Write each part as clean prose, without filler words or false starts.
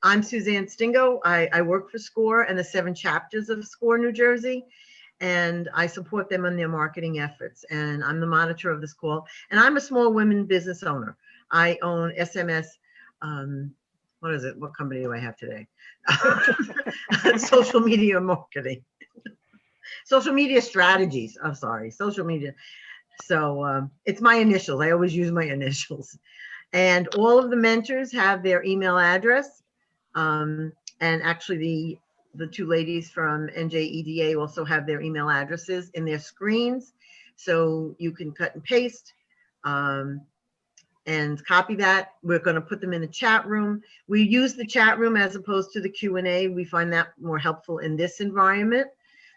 I'm Suzanne Stingo. I work for SCORE and the 7 chapters of SCORE New Jersey, and I support them in their marketing efforts. And I'm the monitor of this call. And I'm a small women business owner. I own SMS. What is it? What company do I have today? Social media marketing. Social media strategies. I'm sorry. Social media. So it's my initials. I always use my initials. And all of the mentors have their email address. And actually the 2 ladies from NJEDA also have their email addresses in their screens. So you can cut and paste and copy that. We're going to put them in the chat room. We use the chat room as opposed to the Q&A. We find that more helpful in this environment.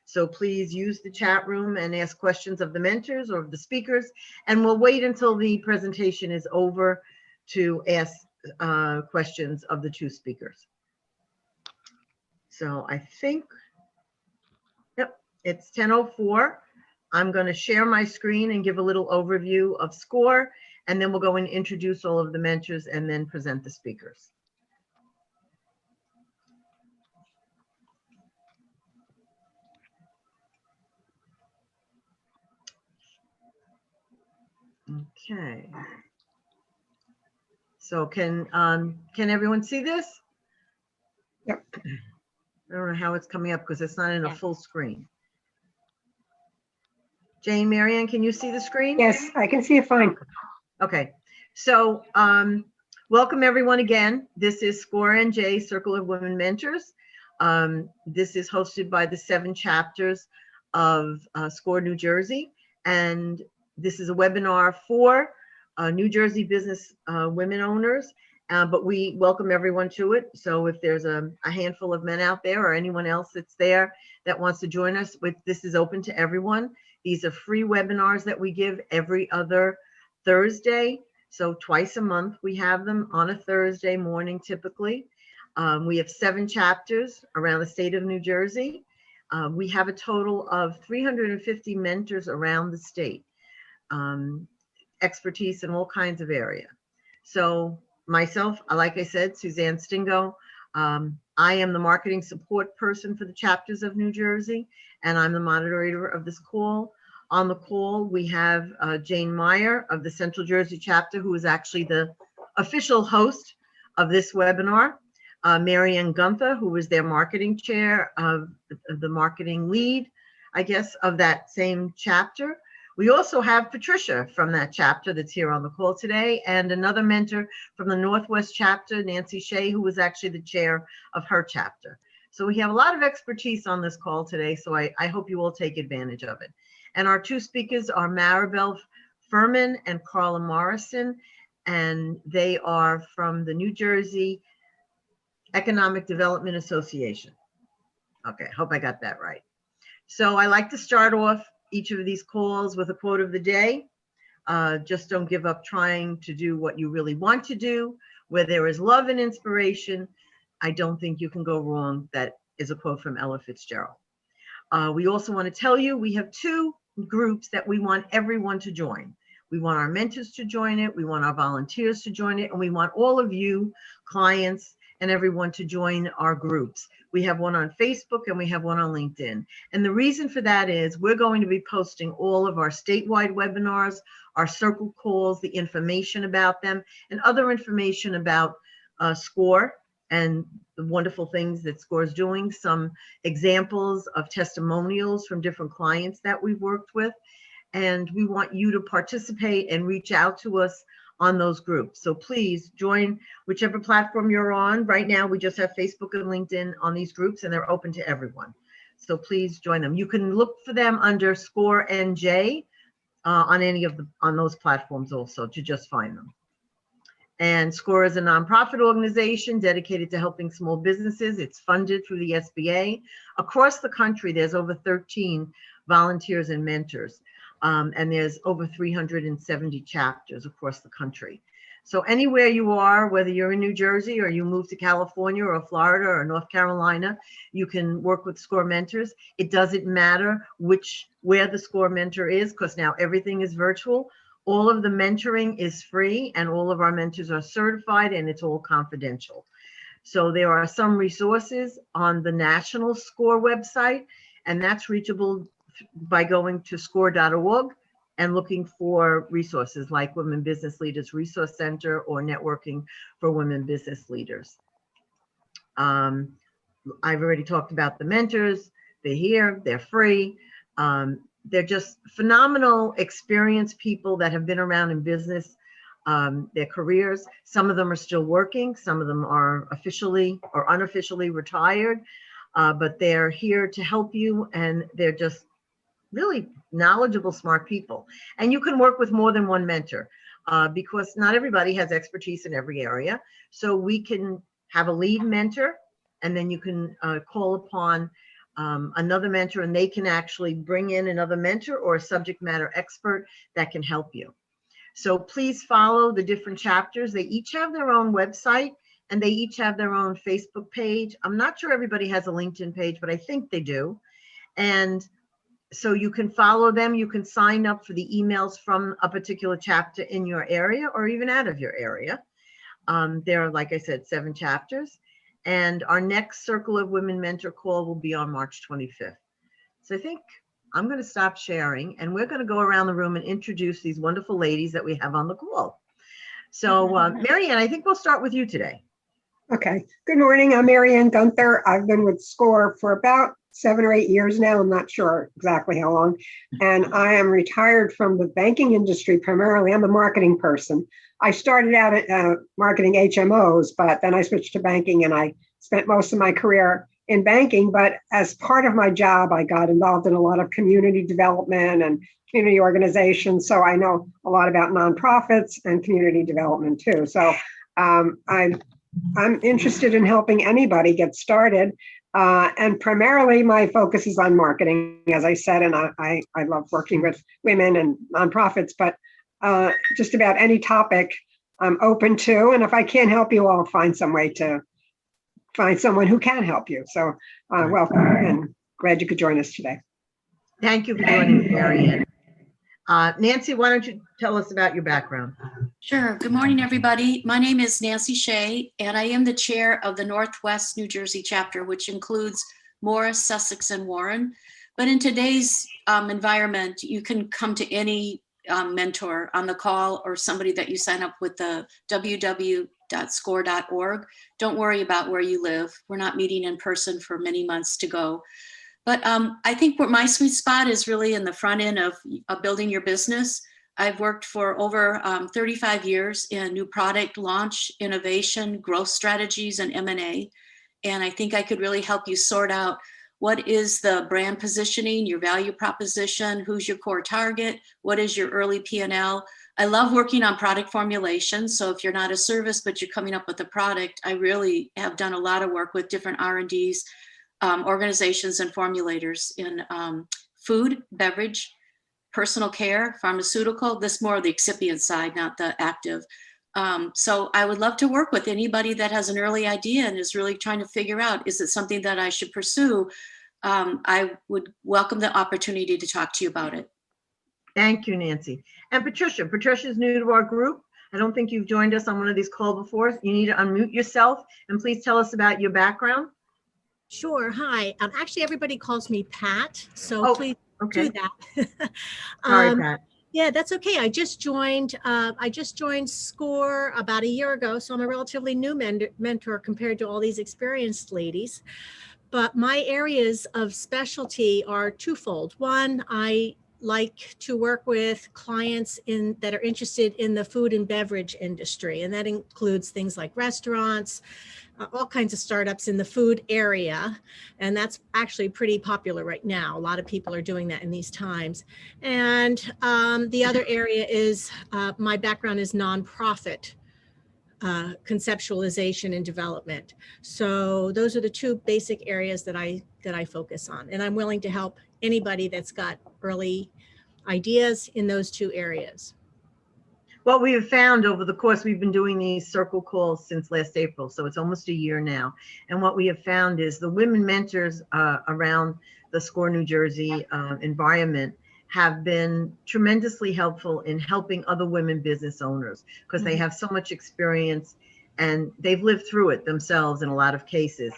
So please use the chat room and ask questions of the mentors or of the speakers. And we'll wait until the presentation is over to ask questions of the 2 speakers. So I think, yep, it's 10:04. I'm going to share my screen and give a little overview of SCORE, and then we'll go and introduce all of the mentors and then present the speakers. Okay. So can everyone see this? Yep. I don't know how it's coming up because it's not in a full screen. Jane, Marianne, can you see the screen? Yes, I can see it fine. Okay. So welcome everyone again. This is SCORE NJ, Circle of Women Mentors. This is hosted by the 7 chapters of SCORE New Jersey. And this is a webinar for New Jersey business women owners. But we welcome everyone to it. So if there's a handful of men out there or anyone else that's there that wants to join us, this is open to everyone. These are free webinars that we give every other Thursday. So twice a month, we have them on a Thursday morning, typically. We have 7 chapters around the state of New Jersey. We have a total of 350 mentors around the state, expertise in all kinds of areas. So myself, like I said, Suzanne Stingo. I am the marketing support person for the chapters of New Jersey, and I'm the moderator of this call. On the call, we have Jane Meyer of the Central Jersey chapter, who is actually the official host of this webinar. Marianne Gunther, who is their marketing chair of the marketing lead, I guess, of that same chapter. We also have Patricia from that chapter that's here on the call today, and another mentor from the Northwest chapter, Nancy Shea, who was actually the chair of her chapter. So we have a lot of expertise on this call today, so I hope you all take advantage of it. And our 2 speakers are Maribel Furman and Carla Morrison, and they are from the New Jersey Economic Development Association. Okay, I hope I got that right. So I like to start off each of these calls with a quote of the day. Just don't give up trying to do what you really want to do. Where there is love and inspiration, I don't think you can go wrong. That is a quote from Ella Fitzgerald. We also want to tell you we have 2 groups that we want everyone to join. We want our mentors to join it. We want our volunteers to join it. And we want all of you clients and everyone to join our groups. We have one on Facebook and we have one on LinkedIn. And the reason for that is we're going to be posting all of our statewide webinars, our circle calls, the information about them, and other information about SCORE and the wonderful things that SCORE is doing, some examples of testimonials from different clients that we've worked with. And we want you to participate and reach out to us on those groups. So please join whichever platform you're on. Right now, we just have Facebook and LinkedIn on these groups, and they're open to everyone. So please join them. You can look for them under SCORE NJ on those platforms also to just find them. And SCORE is a nonprofit organization dedicated to helping small businesses. It's funded through the SBA. Across the country, there's over 13 volunteers and mentors. And there's over 370 chapters across the country. So anywhere you are, whether you're in New Jersey or you move to California or Florida or North Carolina, you can work with SCORE mentors. It doesn't matter where the SCORE mentor is, because now everything is virtual. All of the mentoring is free and all of our mentors are certified and it's all confidential. So there are some resources on the National SCORE website, and that's reachable by going to score.org and looking for resources like Women Business Leaders Resource Center or Networking for Women Business Leaders. I've already talked about the mentors. They're here, they're free. They're just phenomenal, experienced people that have been around in business, their careers. Some of them are still working. Some of them are officially or unofficially retired, but they're here to help you, and they're just really knowledgeable, smart people. And you can work with more than one mentor because not everybody has expertise in every area. So we can have a lead mentor, and then you can call upon another mentor, and they can actually bring in another mentor or a subject matter expert that can help you. So please follow the different chapters. They each have their own website, and they each have their own Facebook page. I'm not sure everybody has a LinkedIn page, but I think they do. And so you can follow them. You can sign up for the emails from a particular chapter in your area or even out of your area. There are, like I said, 7 chapters. And our next Circle of Women Mentor call will be on March 25th. So I think I'm going to stop sharing, and we're going to go around the room and introduce these wonderful ladies that we have on the call. So Marianne, I think we'll start with you today. Okay. Good morning. I'm Marianne Gunther. I've been with SCORE for about 7 or 8 years now. I'm not sure exactly how long. And I am retired from the banking industry primarily. I'm a marketing person. I started out at marketing HMOs, but then I switched to banking, and I spent most of my career in banking. But as part of my job, I got involved in a lot of community development and community organizations. So I know a lot about nonprofits and community development too. So I'm interested in helping anybody get started. And primarily my focus is on marketing, as I said, and I love working with women and nonprofits, but just about any topic I'm open to. And if I can't help you, I'll find some way to find someone who can help you. So welcome, and glad you could join us today. Thank you for joining me, Marianne. Nancy, why don't you tell us about your background? Sure. Good morning, everybody. My name is Nancy Shea, and I am the chair of the Northwest New Jersey chapter, which includes Morris, Sussex, and Warren. But in today's environment, you can come to any mentor on the call or somebody that you sign up with the www.score.org. Don't worry about where you live. We're not meeting in person for many months to go. But I think where my sweet spot is really in the front end of building your business. I've worked for over 35 years in new product launch, innovation, growth strategies, and M&A. And I think I could really help you sort out what is the brand positioning, your value proposition, who's your core target, what is your early P&L. I love working on product formulation. So if you're not a service, but you're coming up with a product, I really have done a lot of work with different R&Ds, organizations and formulators in food, beverage, personal care, pharmaceutical. This more of the excipient side, not the active. So I would love to work with anybody that has an early idea and is really trying to figure out, is it something that I should pursue? I would welcome the opportunity to talk to you about it. Thank you, Nancy. And Patricia. Patricia's new to our group. I don't think you've joined us on one of these calls before. You need to unmute yourself and please tell us about your background. Sure. Hi. Actually, everybody calls me Pat, so please do that. Sorry, Pat. Yeah, that's okay. I just joined SCORE about a year ago, so I'm a relatively new mentor compared to all these experienced ladies. But my areas of specialty are twofold. One, I like to work with clients that are interested in the food and beverage industry, and that includes things like restaurants, all kinds of startups in the food area. And that's actually pretty popular right now. A lot of people are doing that in these times. And the other area is my background is nonprofit conceptualization and development. So those are the two basic areas that I focus on. And I'm willing to help anybody that's got early ideas in those two areas. What we have found over the course, we've been doing these circle calls since last April, so it's almost a year now. And what we have found is the women mentors around the SCORE New Jersey environment have been tremendously helpful in helping other women business owners because they have so much experience and they've lived through it themselves in a lot of cases,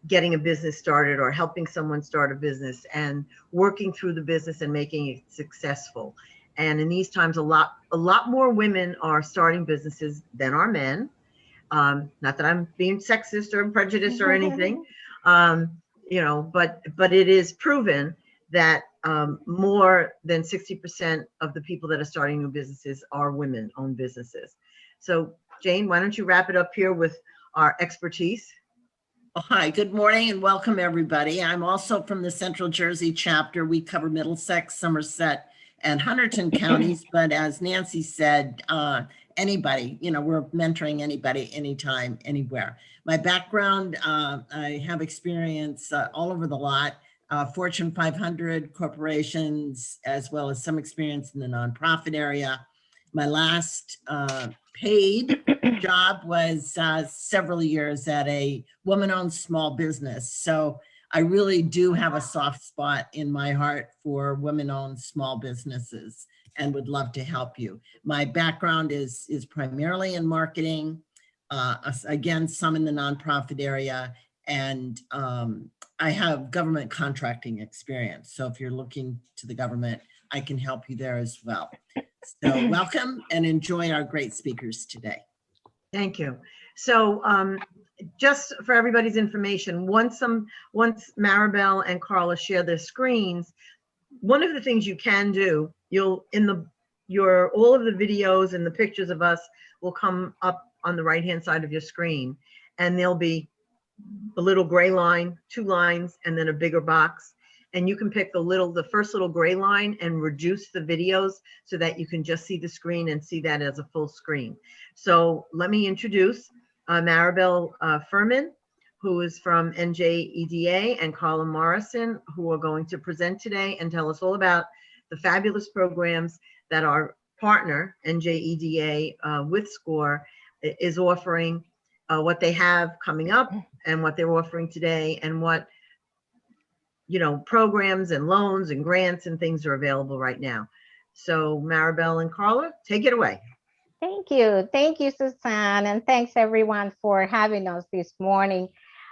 getting a business started or helping someone start a business and working through the business and making it successful. And in these times, a lot more women are starting businesses than are men. Not that I'm being sexist or prejudiced or anything, but it is proven that more than 60% of the people that are starting new businesses are women-owned businesses. So, Jane, why don't you wrap it up here with our expertise? Hi, good morning and welcome everybody. I'm also from the Central Jersey chapter. We cover Middlesex, Somerset, and Hunterdon counties, but as Nancy said, anybody, we're mentoring anybody, anytime, anywhere. My background, I have experience all over the lot, Fortune 500 corporations, as well as some experience in the nonprofit area. My last paid job was several years at a woman-owned small business. So I really do have a soft spot in my heart for women-owned small businesses and would love to help you. My background is primarily in marketing, again, some in the nonprofit area, and I have government contracting experience. So if you're looking to the government, I can help you there as well. So welcome and enjoy our great speakers today. Thank you. So just for everybody's information, once Maribel and Carla share their screens, one of the things you can do, all of the videos and the pictures of us will come up on the right-hand side of your screen, and there'll be a little gray line, 2 lines, and then a bigger box. And you can pick the first little gray line and reduce the videos so that you can just see the screen and see that as a full screen. So let me introduce Maribel Furman, who is from NJEDA, and Carla Morrison, who are going to present today and tell us all about the fabulous programs that our partner, NJEDA, with SCORE, is offering, what they have coming up and what they're offering today, and what programs and loans and grants and things are available right now. So Maribel and Carla, take it away. Thank you. Thank you, Suzanne. And thanks everyone for having us this morning.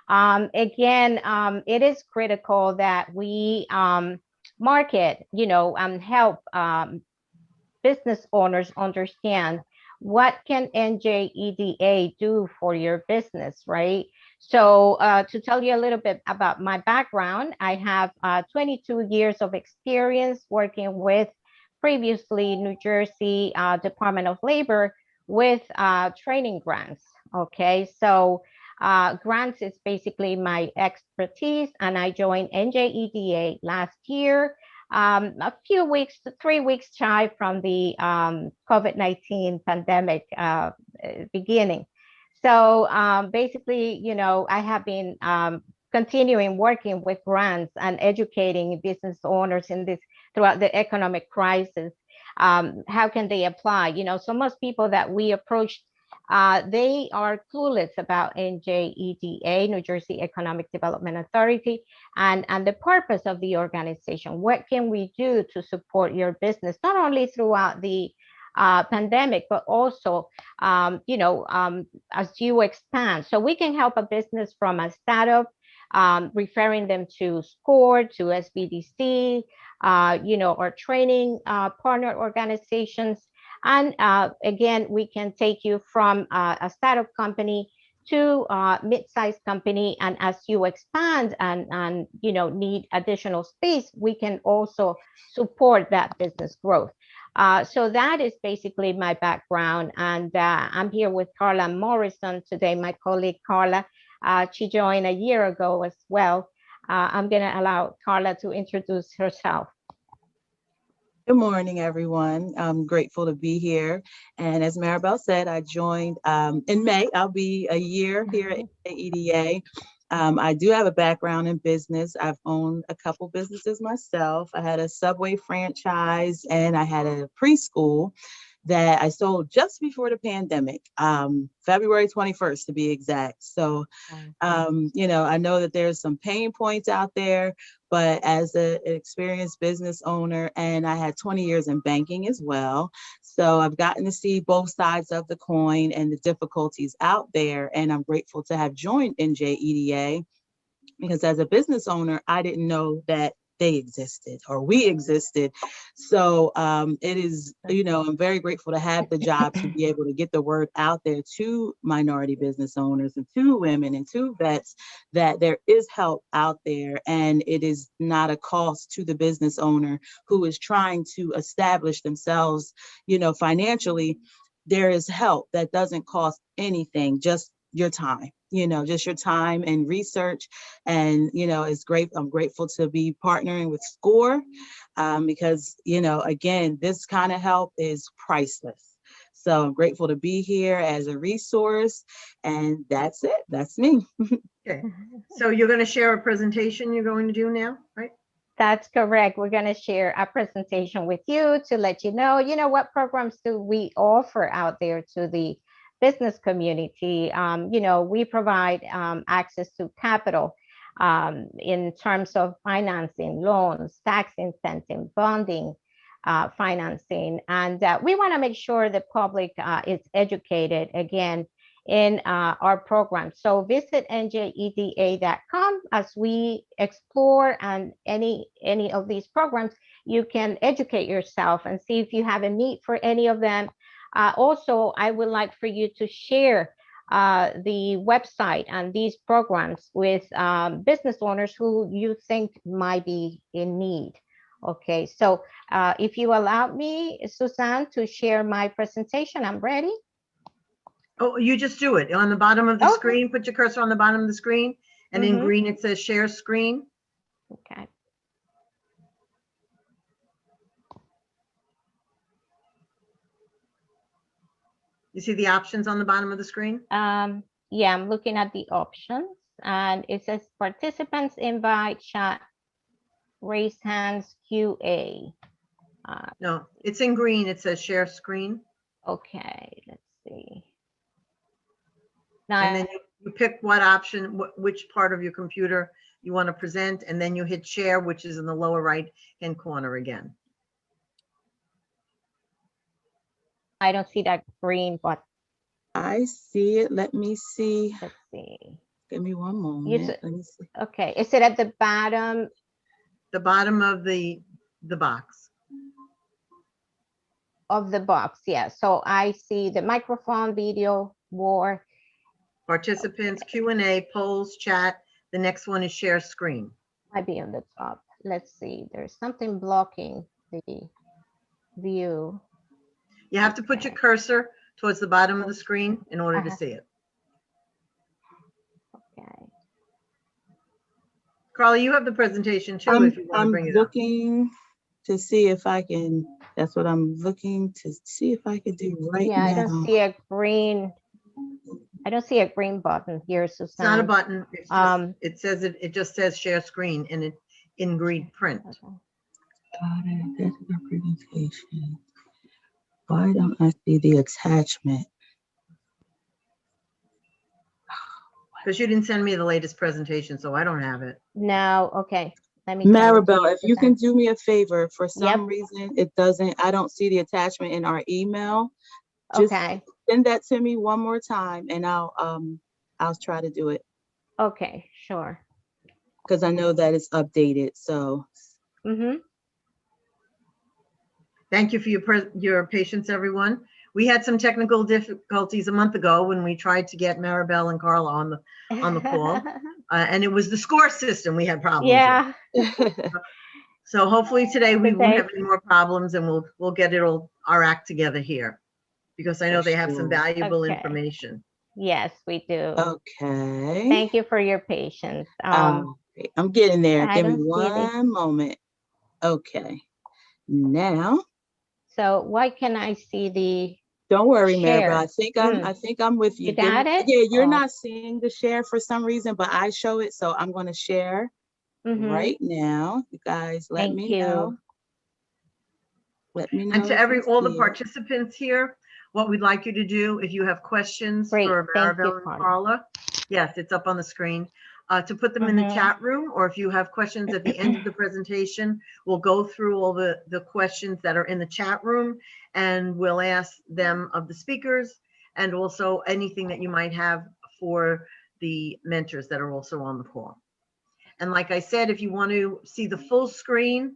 It is critical that we market, and help business owners understand what can NJEDA do for your business, right? So to tell you a little bit about my background, I have 22 years of experience working with previously New Jersey Department of Labor with training grants. Okay, so grants is basically my expertise, and I joined NJEDA last year, a few weeks, 3 weeks shy from the COVID-19 pandemic beginning. So basically, I have been continuing working with grants and educating business owners in this throughout the economic crisis. How can they apply? So most people that we approached, they are clueless about NJEDA, New Jersey Economic Development Authority, and the purpose of the organization. What can we do to support your business, not only throughout the pandemic, but also, as you expand. So we can help a business from a startup, referring them to SCORE, to SBDC, or training partner organizations. And again, we can take you from a startup company to a mid-sized company. And as you expand and need additional space, we can also support that business growth. So that is basically my background. And I'm here with Carla Morrison today, my colleague Carla. She joined a year ago as well. I'm going to allow Carla to introduce herself. Good morning, everyone. I'm grateful to be here. And as Maribel said, I joined in May. I'll be a year here at EDA. I do have a background in business. I've owned a couple businesses myself. I had a Subway franchise and I had a preschool. that I sold just before the pandemic, February 21st to be exact. So, you know, I know that there's some pain points out there, but as an experienced business owner, and I had 20 years in banking as well. So I've gotten to see both sides of the coin and the difficulties out there. And I'm grateful to have joined NJEDA, because as a business owner, I didn't know that they existed or we existed. So it is, you know, I'm very grateful to have the job to be able to get the word out there to minority business owners and to women and to vets that there is help out there, and it is not a cost to the business owner who is trying to establish themselves, you know, financially. There is help that doesn't cost anything, just your time, you know, just your time and research. And, you know, it's great. I'm grateful to be partnering with SCORE because, you know, again, this kind of help is priceless. So I'm grateful to be here as a resource, and that's it. That's me. Okay. So you're going to share a presentation you're going to do now, right? That's correct. We're going to share a presentation with you to let you know, what programs do we offer out there to the business community. You know, we provide access to capital in terms of financing, loans, tax incentive, bonding, financing. And we want to make sure the public is educated again in our program. So visit njeda.com as we explore and any of these programs. You can educate yourself and see if you have a need for any of them. Also, I would like for you to share the website and these programs with business owners who you think might be in need. Okay, so if you allow me, Suzanne, to share my presentation, I'm ready. Oh, you just do it. On the bottom of the Okay. screen, put your cursor on the bottom of the screen, and in green it says share screen. Okay. You see the options on the bottom of the screen? Yeah, I'm looking at the options, and it says participants invite, chat, raise hands, QA. No, it's in green. It says share screen. Okay, let's see. And Now, then you pick what option, which part of your computer you want to present, and then you hit share, which is in the lower right-hand corner again. I don't see that green button. I see it. Let me see. Let's see. Give me one moment. Let me see. Okay, is it at the bottom? The bottom of the box. Of the box, yeah. So I see the microphone, video, more. Participants, Q&A, polls, chat. The next one is share screen. Might be on the top. Let's see. There's something blocking the view. You have to put your cursor towards the bottom of the screen in order to see it. Okay. Carly, you have the presentation too, if you want to bring it up. I'm looking to see if I can, that's what I'm looking to see if I can do right now. I don't see a green. I don't see a green button here, Suzanne. It's not a button. It's just, it says it just says share screen in green print. Okay. Got it. That's the presentation. Why don't I see the attachment? Because you didn't send me the latest presentation, so I don't have it. No, okay. Let me Maribel, if you can do me a favor, for some Yep. reason it doesn't, I don't see the attachment in our email. Just Okay. send that to me one more time and I'll try to do it. Okay, sure. Because I know that it's updated. So Thank you for your patience, everyone. We had some technical difficulties a month ago when we tried to get Maribel and Carla on the call, and it was the SCORE system we had problems Yeah. with. So hopefully today we won't have any more problems, and we'll get our act together here, because I know they have some valuable information. Yes, we do. Okay. Thank you for your patience. I'm getting there. I Give me don't see it. one moment. Okay. Now. So why can I see the Don't worry, share? Maribel. I think I'm with you. You got it? Yeah, you're not seeing the share for some reason, but I show it. So I'm going to share right now. You guys let me know. Let me know. And to if you all the see it. participants here, what we'd like you to do, if you have questions Great. for Thank you, Maribel and Carla. Carla, yes, it's up on the screen, to put them in the Mhm. chat room, or if you have questions at the end of the presentation, we'll go through all the questions that are in the chat room, and we'll ask them of the speakers, and also anything that you might have for the mentors that are also on the call. And like I said, if you want to see the full screen,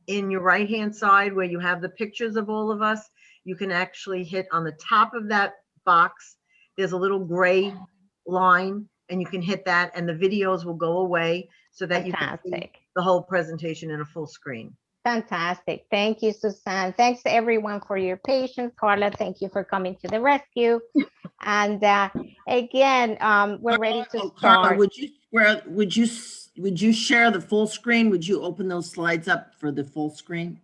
in your right-hand side where you have the pictures of all of us, you can actually hit on the top of that box. There's a little gray line, and you can hit that, and the videos will go away so that you can see Fantastic. the whole presentation in a full screen. Fantastic. Thank you, Suzanne. Thanks to everyone for your patience. Carla, thank you for coming to the rescue. And again, we're ready to Oh, Carla, start. would you share the full screen? Would you open those slides up for the full screen?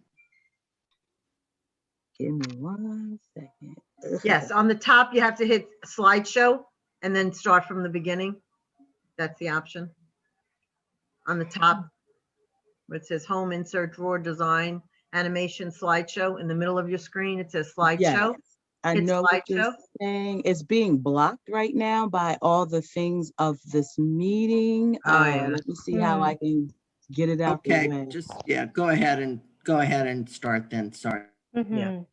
Give me 1 second. Yes, on the top, you have to hit slideshow and then start from the beginning. That's the option. On the top, where it says home, insert, drawer, design, animation, slideshow. In the middle of your screen, it says slideshow. Yes, I Hit know what you're slideshow. saying. It's being blocked right now by all the things of this meeting. Oh, yeah. Let me see how I can get it out the Okay, way. just, yeah, go ahead and start then. Sorry. Mhm.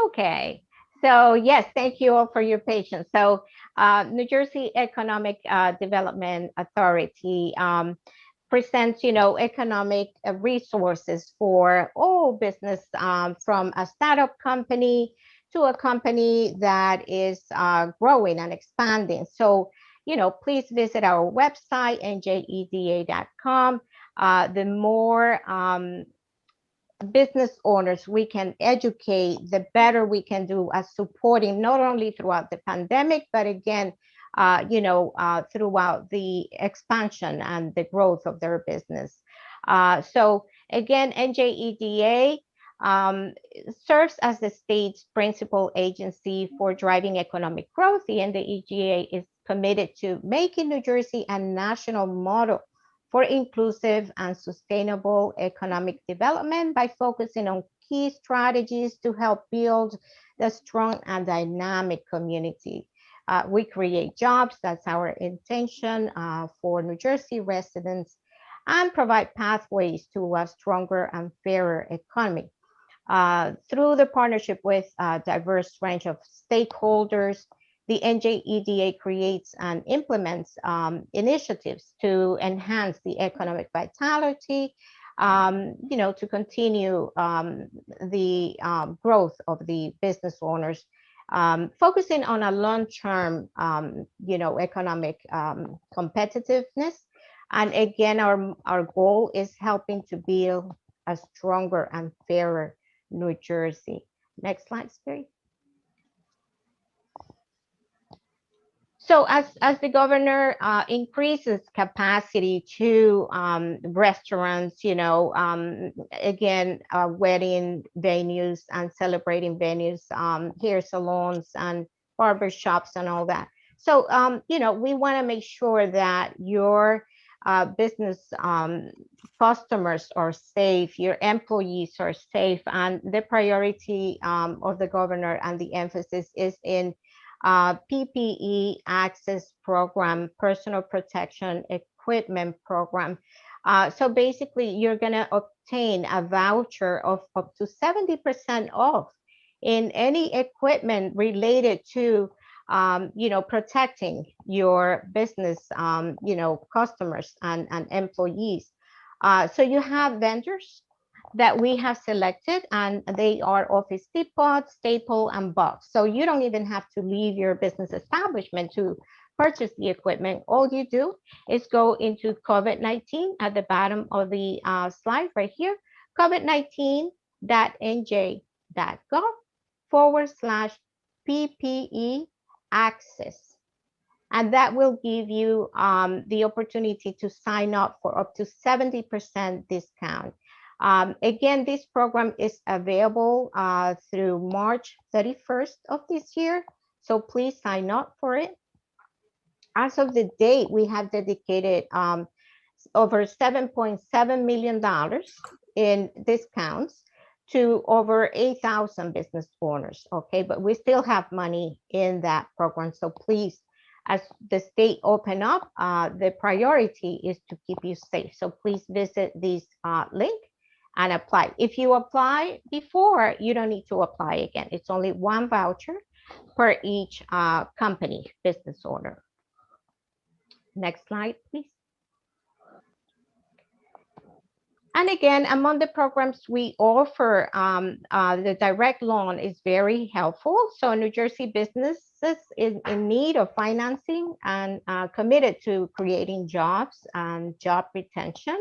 Okay. So yes, thank you all for your patience. So New Jersey Economic Development Authority presents, economic resources for all business, from a startup company to a company that is growing and expanding. So, please visit our website, njeda.com. The more business owners we can educate, the better we can do as supporting not only throughout the pandemic, but again, throughout the expansion and the growth of their business. So again, NJEDA serves as the state's principal agency for driving economic growth. The NJEDA is committed to making New Jersey a national model for inclusive and sustainable economic development by focusing on key strategies to help build the strong and dynamic community. We create jobs, that's our intention for New Jersey residents, and provide pathways to a stronger and fairer economy. Through the partnership with a diverse range of stakeholders, the NJEDA creates and implements initiatives to enhance the economic vitality, to continue the growth of the business owners, focusing on a long-term, economic competitiveness. And again, our goal is helping to build a stronger and fairer New Jersey. Next slide, please. So as the governor increases capacity to restaurants, again, wedding venues and celebrating venues, hair salons and barber shops and all that. So, we want to make sure that your business customers are safe, your employees are safe, and the priority of the governor and the emphasis is in PPE access program, personal protection equipment program. So basically, you're going to obtain a voucher of up to 70% off in any equipment related to, protecting your business, customers and employees. So you have vendors that we have selected, and they are Office Depot, Staple, and Box. So you don't even have to leave your business establishment to purchase the equipment. All you do is go into COVID-19 at the bottom of the slide right here, covid19.nj.gov/PPE access. And that will give you the opportunity to sign up for up to 70% discount. Again, this program is available through March 31st of this year. So please sign up for it. As of the date, we have dedicated over $7.7 million in discounts to over 8,000 business owners. Okay, but we still have money in that program. So please, as the state open up, the priority is to keep you safe. So please visit this link and apply. If you apply before, you don't need to apply again. It's only one voucher per each company, business owner. Next slide, please. And again, among the programs we offer, the direct loan is very helpful. So New Jersey businesses in need of financing and committed to creating jobs and job retention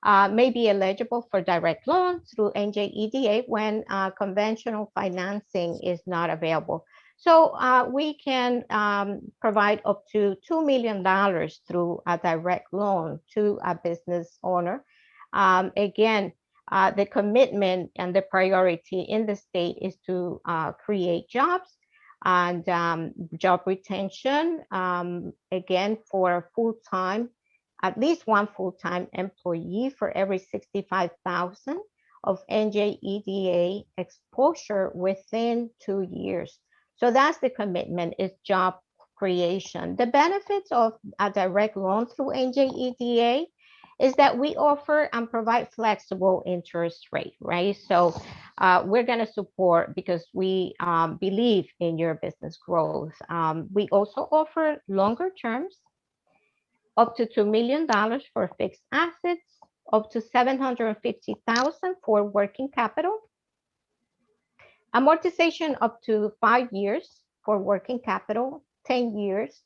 may be eligible for direct loan through NJEDA when conventional financing is not available. So we can provide up to $2 million through a direct loan to a business owner. Again, the commitment and the priority in the state is to create jobs and job retention, again, for full-time, at least one full-time employee for every 65,000 of NJEDA exposure within 2 years. So that's the commitment, is job creation. The benefits of a direct loan through NJEDA is that we offer and provide flexible interest rate, right? So we're gonna support because we believe in your business growth. We also offer longer terms, up to $2 million for fixed assets, up to $750,000 for working capital, amortization up to 5 years for working capital, 10 years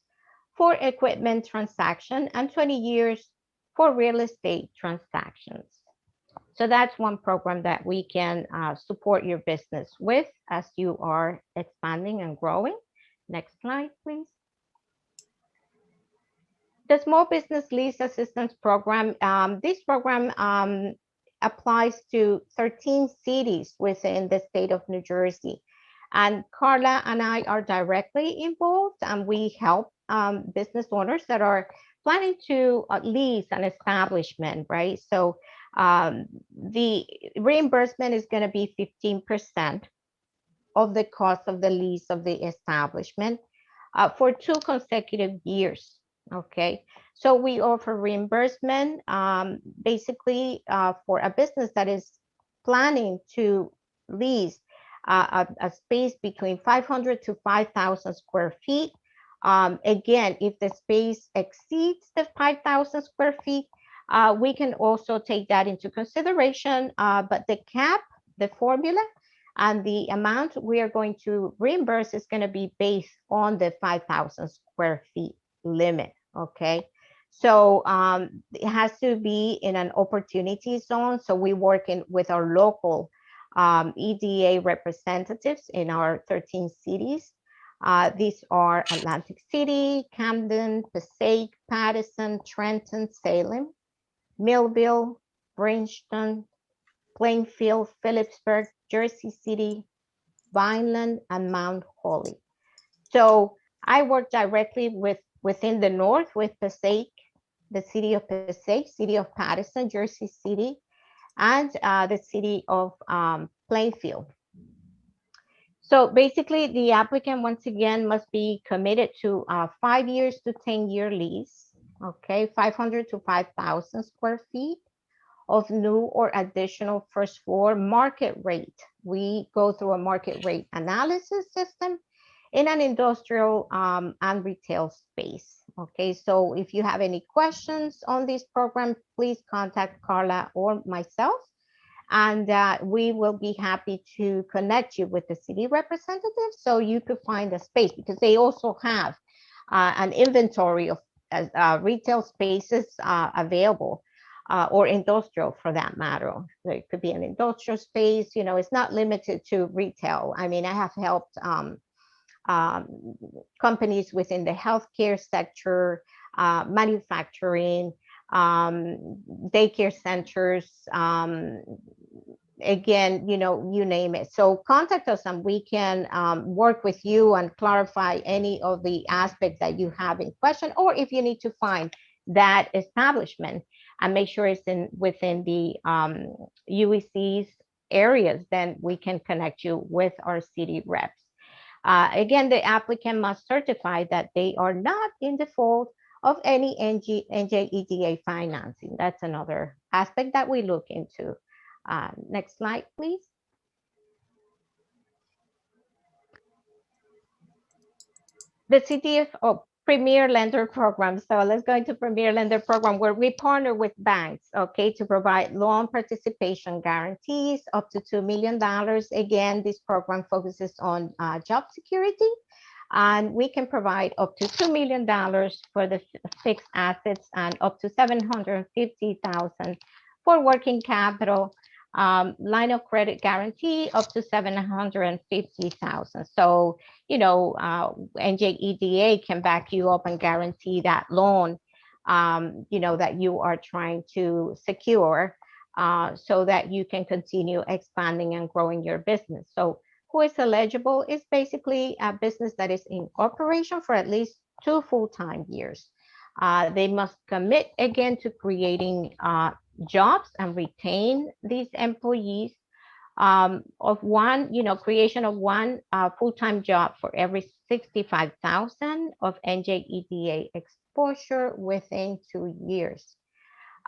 for equipment transaction, and 20 years for real estate transactions. So that's one program that we can support your business with as you are expanding and growing. Next slide, please. The Small Business Lease Assistance Program, this program applies to 13 cities within the state of New Jersey. And Carla and I are directly involved, and we help business owners that are planning to lease an establishment, right? So the reimbursement is going to be 15% of the cost of the lease of the establishment for 2 consecutive years. Okay, so we offer reimbursement basically for a business that is planning to lease a space between 500 to 5,000 square feet. Again, if the space exceeds the 5,000 square feet, we can also take that into consideration, but the cap, the formula, and the amount we are going to reimburse is going to be based on the 5,000 square feet limit, okay? So it has to be in an opportunity zone. So we work with our local EDA representatives in our 13 cities. These are Atlantic City, Camden, Passaic, Patterson, Trenton, Salem, Millville, Princeton, Plainfield, Phillipsburg, Jersey City, Vineland, and Mount Holly. So I work directly within the north with Passaic, the city of Passaic, city of Patterson, Jersey City, and the city of Plainfield. So basically, the applicant, once again, must be committed to a 5 years to 10-year lease, okay, 500 to 5,000 square feet of new or additional first floor market rate. We go through a market rate analysis system in an industrial and retail space. Okay, so if you have any questions on this program, please contact Carla or myself, and we will be happy to connect you with the city representative so you could find a space, because they also have an inventory of retail spaces available, or industrial for that matter. It could be an industrial space, you know, it's not limited to retail. I mean, I have helped companies within the healthcare sector, manufacturing, daycare centers, again, you know, you name it. So contact us and we can work with you and clarify any of the aspects that you have in question, or if you need to find that establishment and make sure it's within the UEC's areas, then we can connect you with our city reps. Again, the applicant must certify that they are not in default of any NJEDA financing. That's another aspect that we look into. Next slide, please. The CDF Premier Lender Program. So let's go into Premier Lender Program, where we partner with banks, okay, to provide loan participation guarantees up to $2 million. Again, this program focuses on job security, and we can provide up to $2 million for the fixed assets and up to $750,000 for working capital. Line of credit guarantee up to $750,000. So, you know, NJEDA can back you up and guarantee that loan, you know, that you are trying to secure, so that you can continue expanding and growing your business. So who is eligible is basically a business that is in operation for at least 2 full-time years. They must commit again to creating jobs and retain these employees, of one, you know, creation of one full-time job for every 65,000 of NJEDA exposure within 2 years.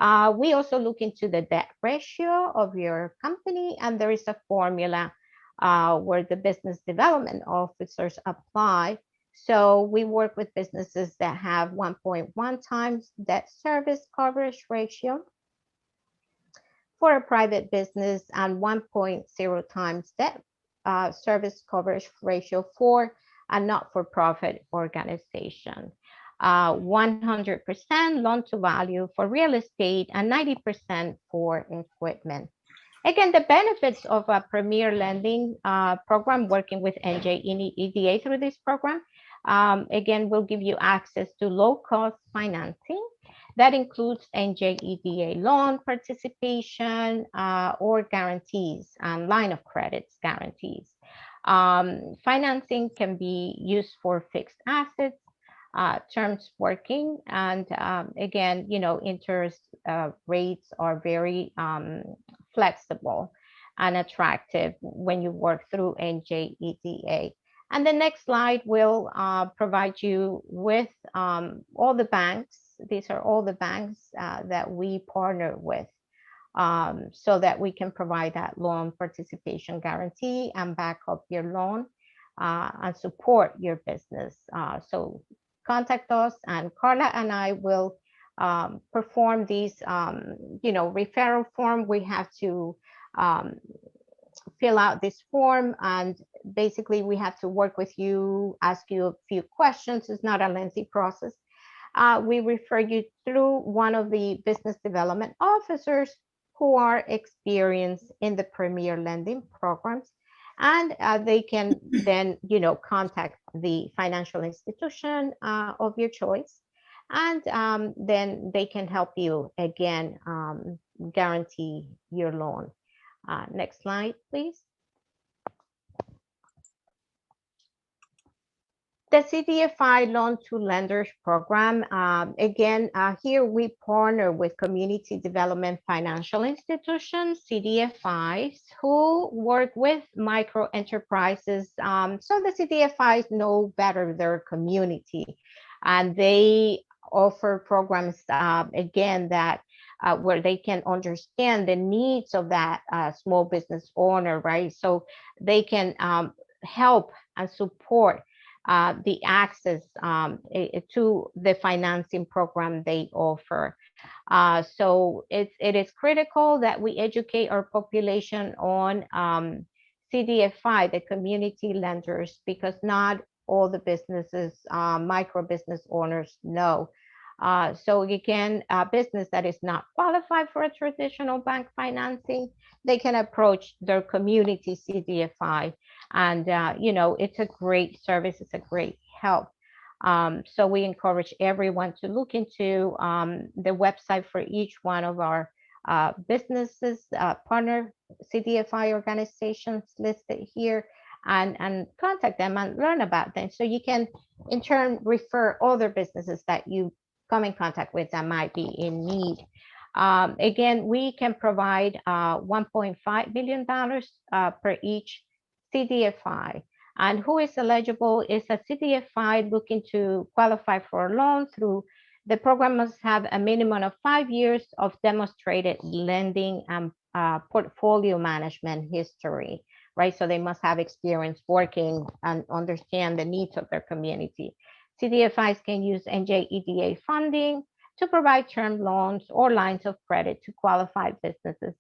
We also look into the debt ratio of your company, and there is a formula where the business development officers apply. So we work with businesses that have 1.1 times debt service coverage ratio for a private business and 1.0 times debt service coverage ratio for a not-for-profit organization. 100% loan to value for real estate and 90% for equipment. Again, the benefits of a premier lending program, working with NJEDA through this program, again, will give you access to low-cost financing. That includes NJEDA loan participation or guarantees and line of credits guarantees. Financing can be used for fixed assets, terms working, and again, you know, interest rates are very flexible and attractive when you work through NJEDA. And the next slide will provide you with all the banks. These are all the banks that we partner with, so that we can provide that loan participation guarantee and back up your loan and support your business. So contact us, and Carla and I will perform these, you know, referral form. We have to fill out this form, and basically we have to work with you, ask you a few questions. It's not a lengthy process. We refer you through one of the business development officers who are experienced in the premier lending programs, and they can then, you know, contact the financial institution of your choice, and then they can help you again guarantee your loan. Next slide, please. The CDFI Loan to Lenders program, again, here we partner with community development financial institutions, CDFIs, who work with micro enterprises. So the CDFIs know better their community, and they offer programs, again, that where they can understand the needs of that small business owner, right? So they can help and support the access to the financing program they offer. So it is critical that we educate our population on CDFI, the community lenders, because not all the businesses, micro business owners know. So again, a business that is not qualified for a traditional bank financing, they can approach their community CDFI, and you know, it's a great service, it's a great help. So we encourage everyone to look into the website for each one of our businesses, partner CDFI organizations listed here, and contact them and learn about them, so you can in turn refer other businesses that you come in contact with that might be in need. Again, we can provide $1.5 million per each CDFI. And who is eligible is a CDFI looking to qualify for a loan through the program must have a minimum of 5 years of demonstrated lending and portfolio management history, right? So they must have experience working and understand the needs of their community. CDFIs can use NJEDA funding to provide term loans or lines of credit to qualified businesses.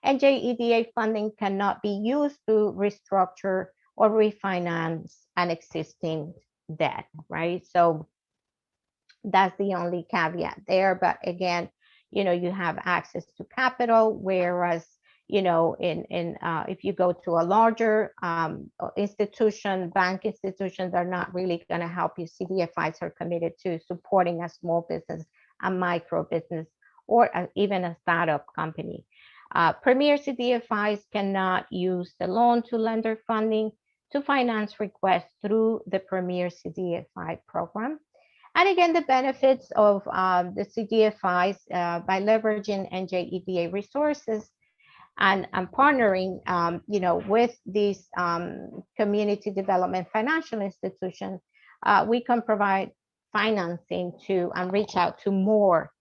NJEDA funding cannot be used to restructure or refinance an existing debt, right? So that's the only caveat there. But again, you have access to capital, whereas, if you go to a larger institution, bank institutions are not really going to help you. CDFIs are committed to supporting a small business, a micro business, or even a startup company. Premier CDFIs cannot use the loan to lender funding to finance requests through the Premier CDFI program. And again, the benefits of the CDFIs by leveraging NJEDA resources and partnering, with these community development financial institutions, we can provide financing to and reach out to more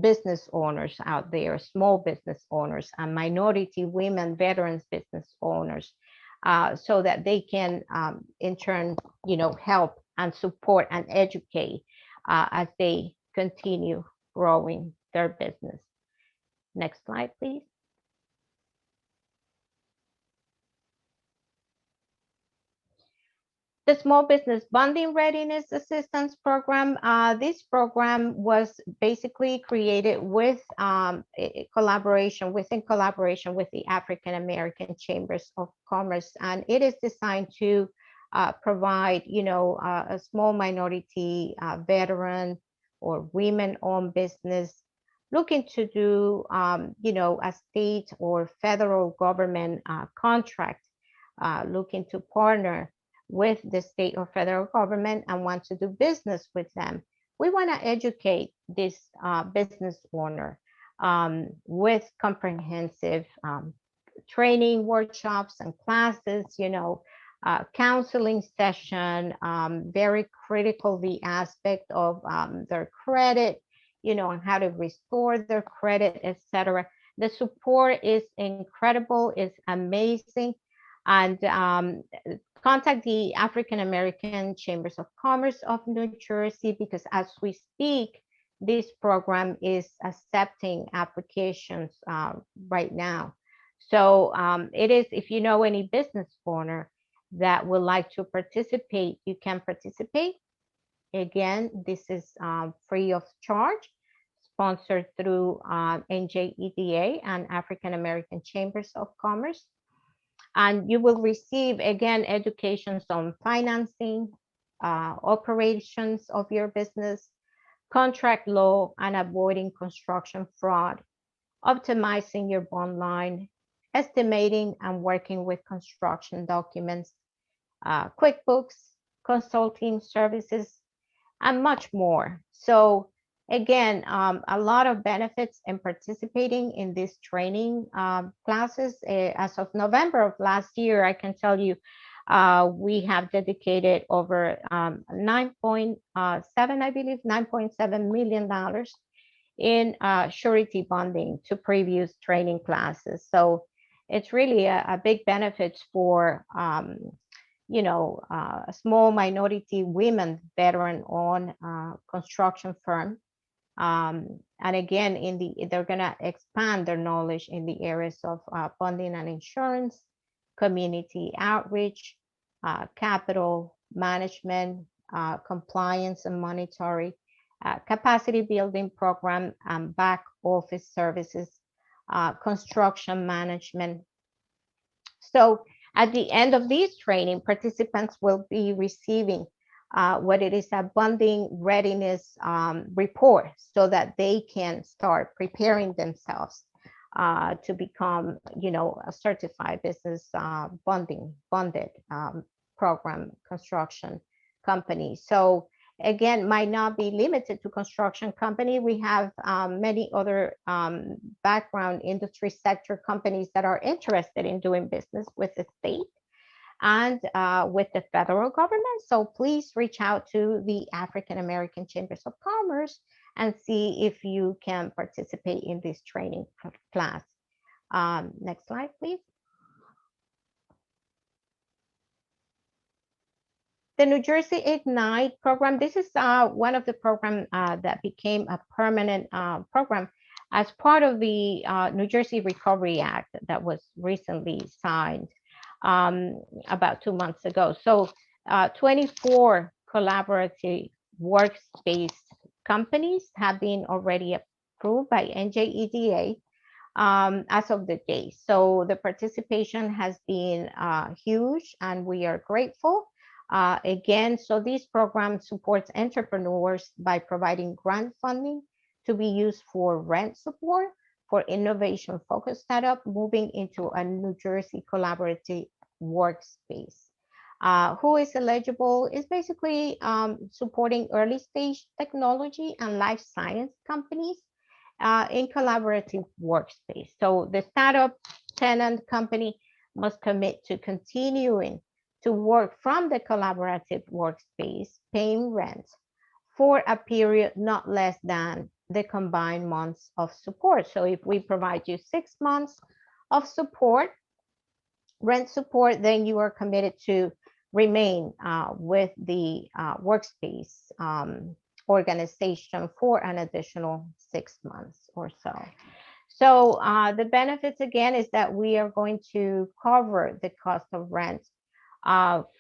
business owners out there, small business owners, and minority women, veterans business owners, so that they can, in turn, help and support and educate as they continue growing their business. Next slide, please. The Small Business Bonding Readiness Assistance Program. This program was basically created with collaboration with the African American Chambers of Commerce, and it is designed to provide, a small minority veteran or women-owned business looking to do, a state or federal government contract, looking to partner with the state or federal government and want to do business with them. We want to educate this business owner with comprehensive training workshops and classes, counseling session, very critical, the aspect of their credit, and how to restore their credit, etc. The support is incredible, it's amazing. And contact the African American Chambers of Commerce of New Jersey, because as we speak, this program is accepting applications right now. So it is, if you know any business owner that would like to participate, you can participate. Again, this is free of charge, sponsored through NJEDA and African American Chambers of Commerce. And you will receive, again, educations on financing, operations of your business, contract law, and avoiding construction fraud, optimizing your bond line, estimating and working with construction documents, QuickBooks, consulting services, and much more. So again, a lot of benefits in participating in these training classes. As of November of last year, I can tell you, we have dedicated over 9.7, I believe, $9.7 million in surety bonding to previous training classes. So it's really a big benefit for a small minority women veteran-owned construction firm. And again, they're going to expand their knowledge in the areas of bonding and insurance, community outreach, capital management, compliance and monitoring, capacity building program, and back office services, construction management. So at the end of this training, participants will be receiving what it is, a bonding readiness report, so that they can start preparing themselves to become, a certified business bonded program construction company. So again, might not be limited to construction company. We have many other background industry sector companies that are interested in doing business with the state and with the federal government. So please reach out to the African American Chambers of Commerce and see if you can participate in this training class. Next slide, please. The New Jersey Ignite program, this is one of the programs that became a permanent program as part of the New Jersey Recovery Act that was recently signed about 2 months ago. So 24 collaborative workspace companies have been already approved by NJEDA as of the day. So the participation has been huge, and we are grateful. Again, so this program supports entrepreneurs by providing grant funding to be used for rent support, for innovation-focused startup moving into a New Jersey collaborative workspace. Who is eligible is basically supporting early stage technology and life science companies in collaborative workspace. So the startup tenant company must commit to continuing to work from the collaborative workspace, paying rent for a period not less than the combined months of support. So if we provide you 6 months of support, rent support, then you are committed to remain with the workspace organization for an additional 6 months or so. So the benefits again is that we are going to cover the cost of rent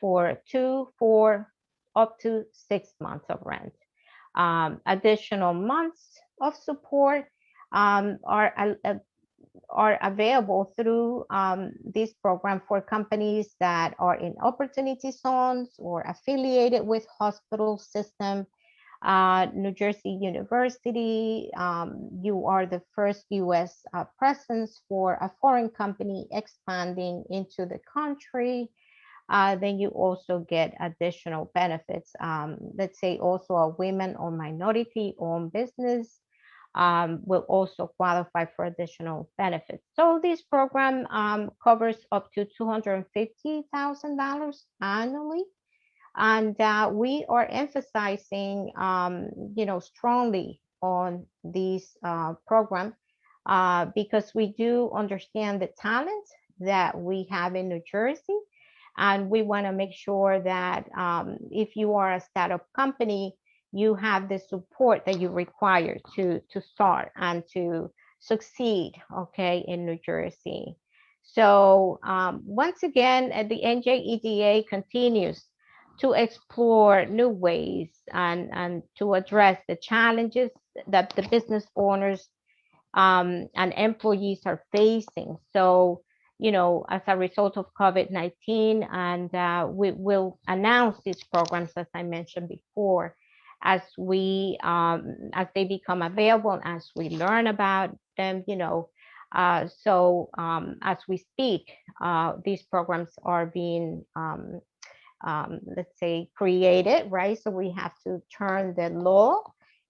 for 2, 4, up to 6 months of rent. Additional months of support are available through this program for companies that are in opportunity zones or affiliated with hospital system. New Jersey University, you are the first US presence for a foreign company expanding into the country. Then you also get additional benefits. Let's say also a women or minority-owned business will also qualify for additional benefits. So this program covers up to $250,000 annually. And we are emphasizing, strongly on this program because we do understand the talent that we have in New Jersey. And we want to make sure that if you are a startup company, you have the support that you require to start and to succeed, okay, in New Jersey. So once again, the NJEDA continues to explore new ways and to address the challenges that the business owners and employees are facing. So, as a result of COVID-19, and we will announce these programs, as I mentioned before, as they become available, as we learn about them, so as we speak, these programs are being, let's say, created, right? So we have to turn the law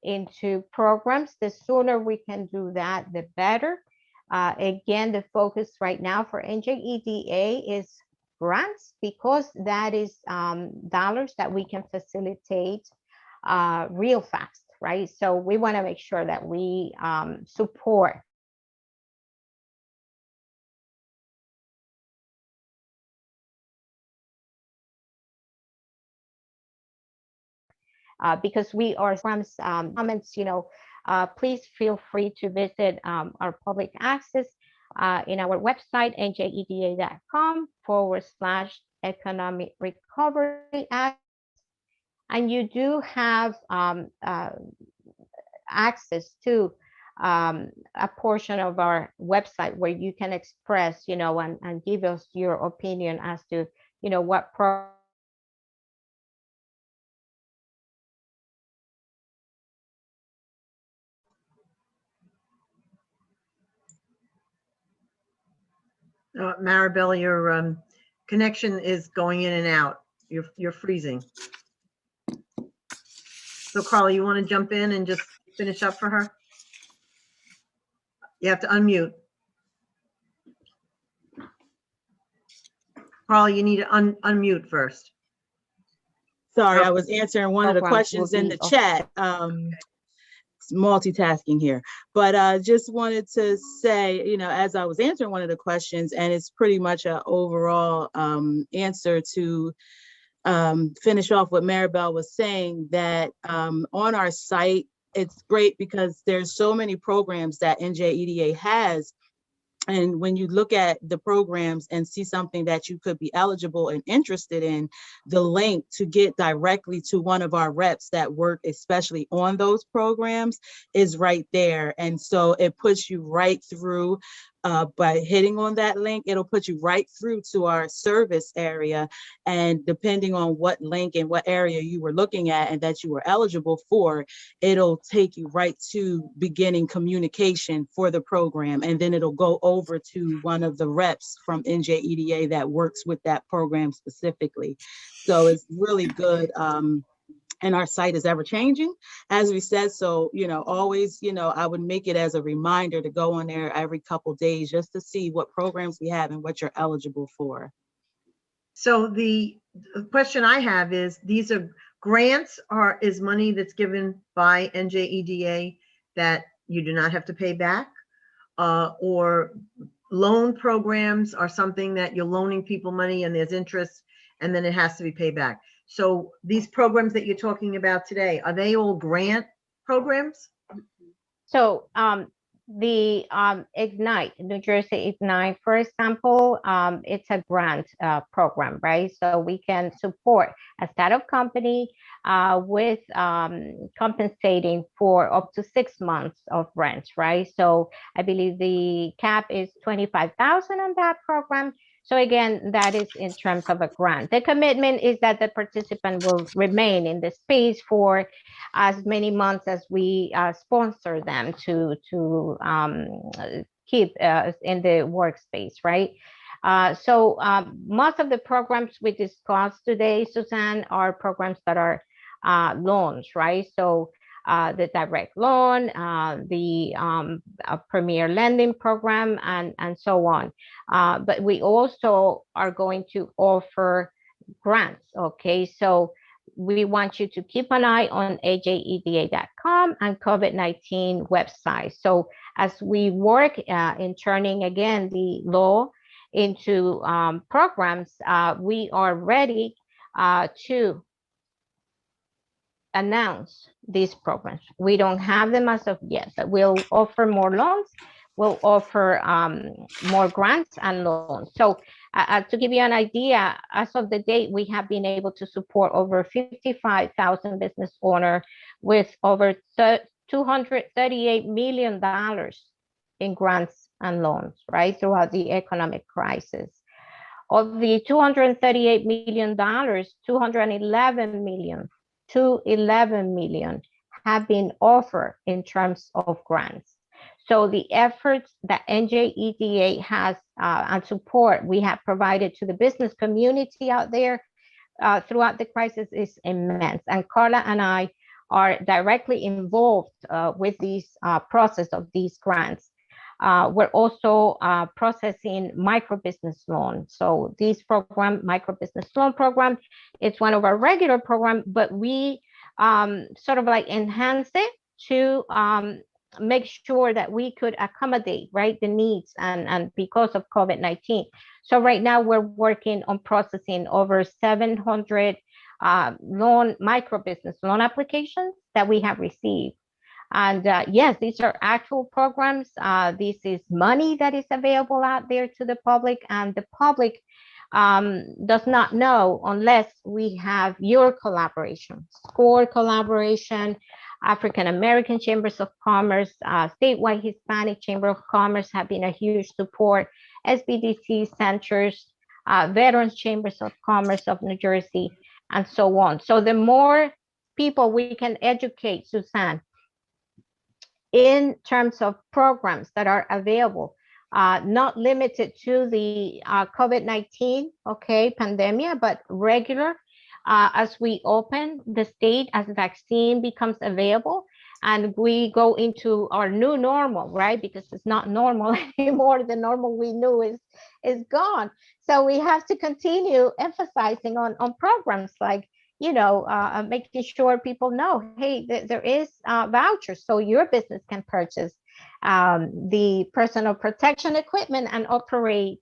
into programs. The sooner we can do that, the better. Again, the focus right now for NJEDA is grants, because that is dollars that we can facilitate real fast, right? So we want to make sure that we support because we are comments, please feel free to visit our public access in our website, njeda.com/economic recovery act. And you do have access to a portion of our website where you can express, and give us your opinion as to, what program Maribel, your connection is going in and out. You're freezing. So Carla, you want to jump in and just finish up for her? You have to unmute. Carla, you need to unmute first. Sorry, I was answering one of the Programs questions will in be the chat. Multitasking here, but just wanted to say, as I was answering one of the questions, and it's pretty much an overall answer to finish off what Maribel was saying, that on our site, it's great because there's so many programs that NJEDA has. And when you look at the programs and see something that you could be eligible and interested in, the link to get directly to one of our reps that work especially on those programs is right there. And so it puts you right through. By hitting on that link, it'll put you right through to our service area. And depending on what link and what area you were looking at and that you were eligible for, it'll take you right to beginning communication for the program. And then it'll go over to one of the reps from NJEDA that works with that program specifically. So it's really good. And our site is ever changing, as we said. So, always, I would make it as a reminder to go on there every couple of days just to see what programs we have and what you're eligible for. So the question I have is, these are grants, is money that's given by NJEDA that you do not have to pay back, or loan programs are something that you're loaning people money and there's interest and then it has to be paid back. So these programs that you're talking about today, are they all grant programs? So the Ignite, New Jersey Ignite, for example, it's a grant program, right? So we can support a startup company with compensating for up to 6 months of rent, right? So I believe the cap is $25,000 on that program. So again, that is in terms of a grant. The commitment is that the participant will remain in the space for as many months as we sponsor them to keep in the workspace, right? So most of the programs we discussed today, Suzanne, are programs that are loans, right? So the direct loan, the premier lending program, and so on. But we also are going to offer grants, okay? So we want you to keep an eye on njeda.com and COVID-19 website. So as we work in turning again the law into programs, we are ready to announce these programs. We don't have them as of yet, but we'll offer more loans. We'll offer more grants and loans. So to give you an idea, as of the date, we have been able to support over 55,000 business owners with over $238 million in grants and loans, right, throughout the economic crisis. Of the $238 million, 211 million have been offered in terms of grants. So the efforts that NJEDA has and support we have provided to the business community out there throughout the crisis is immense. And Carla and I are directly involved with this process of these grants. We're also processing micro business loans. So this program, micro business loan program, it's one of our regular programs, but we sort of like enhance it to make sure that we could accommodate, right, the needs and because of COVID-19. So right now we're working on processing over 700 micro business loan applications that we have received. And yes, these are actual programs. This is money that is available out there to the public, and the public does not know unless we have your collaboration, SCORE collaboration, African American Chambers of Commerce, statewide Hispanic Chamber of Commerce have been a huge support, SBDC centers, Veterans Chambers of Commerce of New Jersey, and so on. So the more people we can educate, Suzanne, in terms of programs that are available, not limited to the COVID-19, okay, pandemic, but regular as we open the state, as vaccine becomes available, and we go into our new normal, right? Because it's not normal anymore. The normal we knew is gone. So we have to continue emphasizing on programs like, making sure people know, hey, there is vouchers, so your business can purchase the personal protection equipment and operate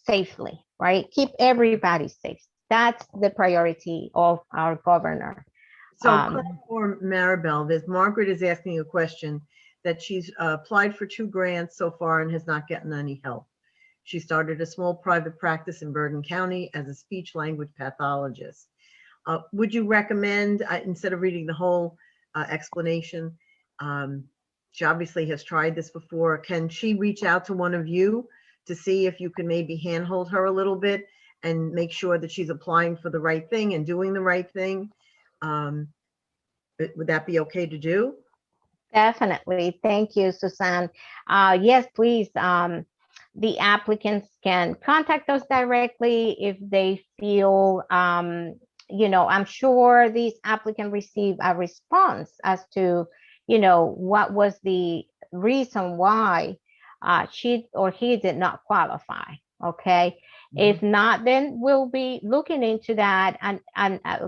safely, right? Keep everybody safe. That's the priority of our governor. So for Maribel, Margaret is asking a question that she's applied for 2 grants so far and has not gotten any help. She started a small private practice in Bergen County as a speech language pathologist. Would you recommend, instead of reading the whole explanation, she obviously has tried this before, can she reach out to one of you to see if you can maybe handhold her a little bit and make sure that she's applying for the right thing and doing the right thing? Would that be okay to do? Definitely. Thank you, Suzanne. Yes, please. The applicants can contact us directly if they feel, I'm sure these applicants receive a response as to, what was the reason why she or he did not qualify. Okay. If not, then we'll be looking into that. And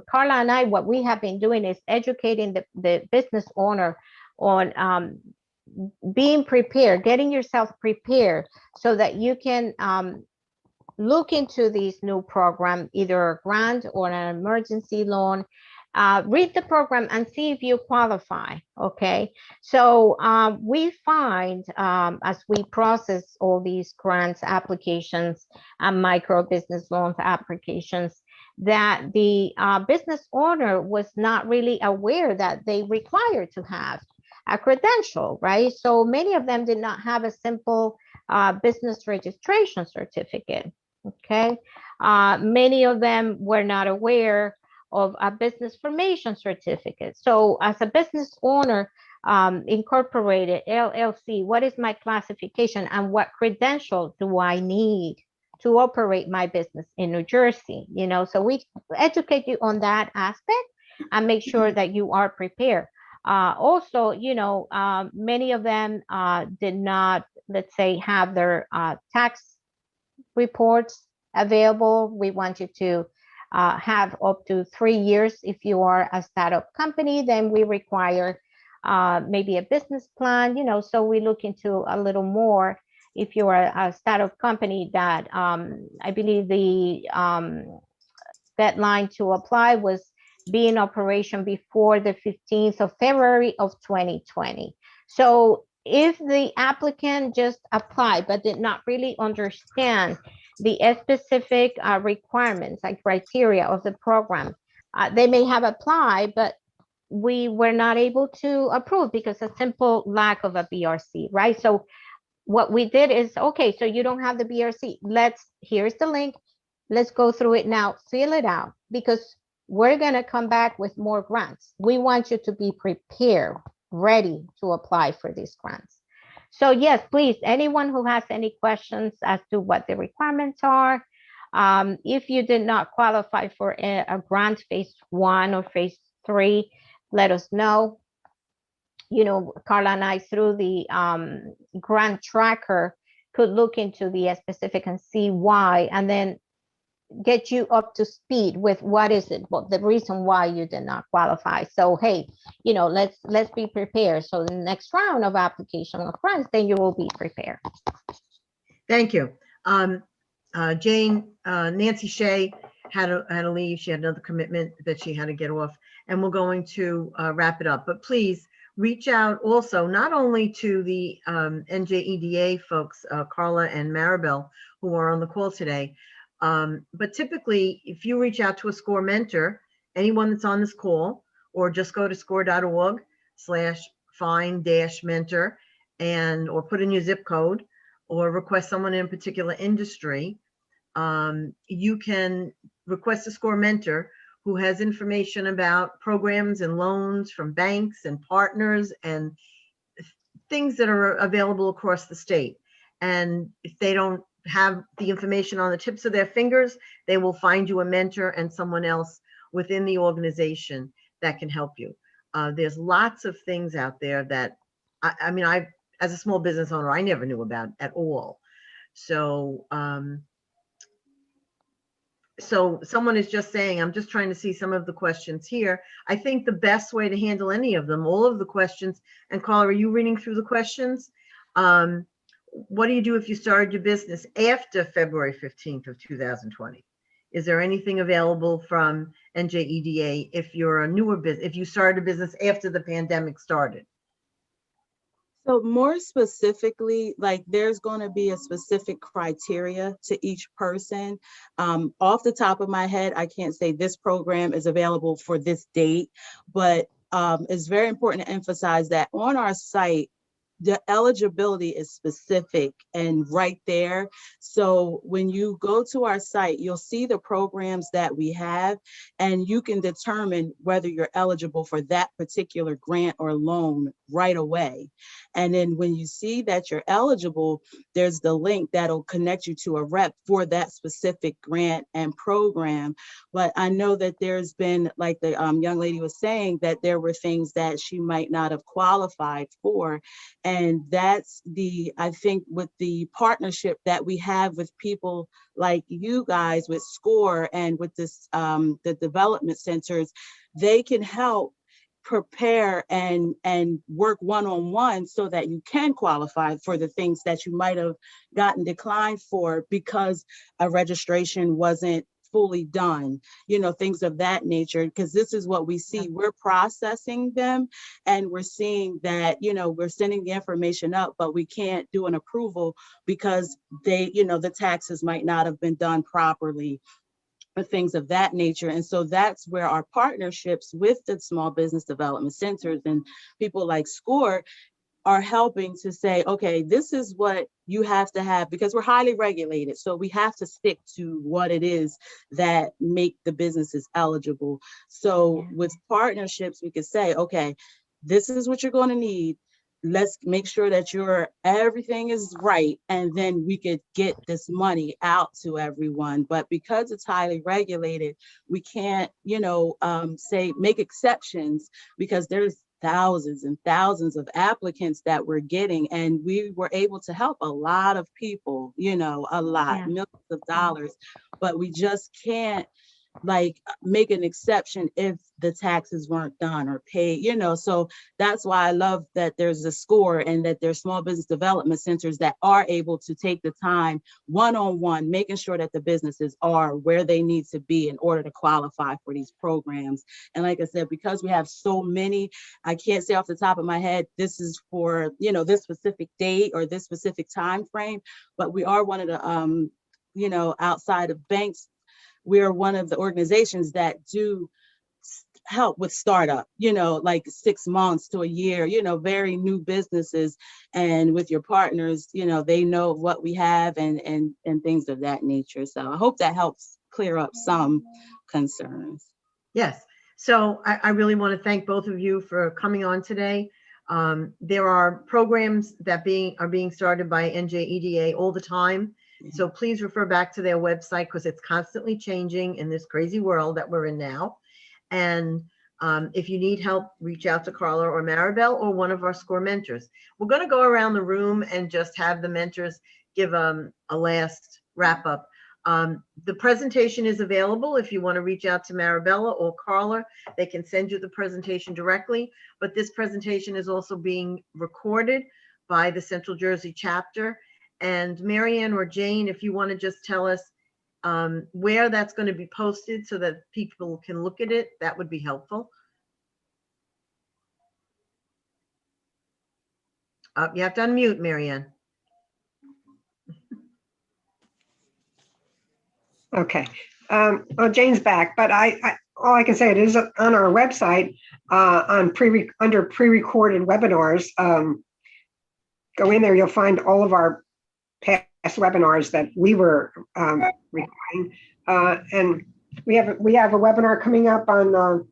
Carla and I, what we have been doing is educating the business owner on being prepared, getting yourself prepared so that you can look into this new program, either a grant or an emergency loan. Read the program and see if you qualify. Okay. So we find as we process all these grants applications and micro business loans applications, that the business owner was not really aware that they required to have a credential, right? So many of them did not have a simple business registration certificate. Okay. Many of them were not aware of a business formation certificate. So as a business owner, incorporated LLC, what is my classification and what credential do I need to operate my business in New Jersey? So we educate you on that aspect and make sure that you are prepared. Also, many of them did not, let's say, have their tax reports available. We want you to have up to 3 years. If you are a startup company, then we require maybe a business plan, so we look into a little more. If you are a startup company that I believe the deadline to apply was be in operation before the 15th of February of 2020. So if the applicant just applied but did not really understand the specific requirements and criteria of the program, they may have applied, but we were not able to approve because of simple lack of a BRC, right? So what we did is, okay, so you don't have the BRC. Here's the link. Let's go through it now, fill it out, because we're going to come back with more grants. We want you to be prepared, ready to apply for these grants. So yes, please, anyone who has any questions as to what the requirements are, if you did not qualify for a grant phase 1 or phase 3, let us know. Carla and I, through the grant tracker, could look into the specific and see why, and then get you up to speed with what is it, the reason why you did not qualify. So hey, let's be prepared. So the next round of application of grants, then you will be prepared. Thank you. Jane, Nancy Shea had to leave. She had another commitment that she had to get off, and we're going to wrap it up. But please reach out also, not only to the NJEDA folks, Carla and Maribel, who are on the call today, but typically, if you reach out to a SCORE mentor, anyone that's on this call, or just go to score.org/find-mentor or put in your zip code or request someone in a particular industry, you can request a SCORE mentor who has information about programs and loans from banks and partners and things that are available across the state. And if they don't have the information on the tips of their fingers, they will find you a mentor and someone else within the organization that can help you. There's lots of things out there that I mean, as a small business owner, I never knew about at all. So, so someone is just saying, I'm just trying to see some of the questions here. I think the best way to handle any of them, all of the questions, and Carla, are you reading through the questions? What do you do if you started your business after February 15th of 2020? Is there anything available from NJEDA if you're a newer business, if you started a business after the pandemic started? So more specifically, like there's going to be a specific criteria to each person. Off the top of my head, I can't say this program is available for this date, but it's very important to emphasize that on our site, the eligibility is specific and right there. So when you go to our site, you'll see the programs that we have, and you can determine whether you're eligible for that particular grant or loan right away. And then when you see that you're eligible, there's the link that'll connect you to a rep for that specific grant and program. But I know that there's been, like the young lady was saying, that there were things that she might not have qualified for. And that's I think with the partnership that we have with people like you guys with SCORE and with this, the development centers, they can help prepare and work one-on-one so that you can qualify for the things that you might have gotten declined for because a registration wasn't fully done, things of that nature, because this is what we see. We're processing them and we're seeing that, we're sending the information up, but we can't do an approval because the taxes might not have been done properly or things of that nature. And so that's where our partnerships with the small business development centers and people like SCORE are helping to say, okay, this is what you have to have, because we're highly regulated. So we have to stick to what it is that make the businesses eligible. So with partnerships, we could say, okay, this is what you're going to need. Let's make sure that everything is right. And then we could get this money out to everyone. But because it's highly regulated, we can't, say make exceptions, because there's thousands and thousands of applicants that we're getting. And we were able to help a lot of people, a lot, millions of dollars, but we just can't make an exception if the taxes weren't done or paid, so that's why I love that there's a SCORE and that there's small business development centers that are able to take the time one-on-one, making sure that the businesses are where they need to be in order to qualify for these programs. And like I said, because we have so many, I can't say off the top of my head, this is for, this specific date or this specific time frame, but we are one of the, outside of banks, we are one of the organizations that do help with startup, like 6 months to a year, very new businesses. And with your partners, they know what we have and things of that nature. So I hope that helps clear up some concerns. Yes. So I really want to thank both of you for coming on today. There are programs that are being started by NJEDA all the time. So please refer back to their website, because it's constantly changing in this crazy world that we're in now. And if you need help, reach out to Carla or Maribel or one of our SCORE mentors. We're going to go around the room and just have the mentors give a last wrap up. The presentation is available. If you want to reach out to Maribella or Carla, they can send you the presentation directly. But this presentation is also being recorded by the Central Jersey chapter. And Marianne or Jane, if you want to just tell us where that's going to be posted so that people can look at it, that would be helpful. You have to unmute, Marianne. Okay. Jane's back, but all I can say, it is on our website under pre-recorded webinars. Go in there, you'll find all of our past webinars that we were recording, and we have a webinar coming up on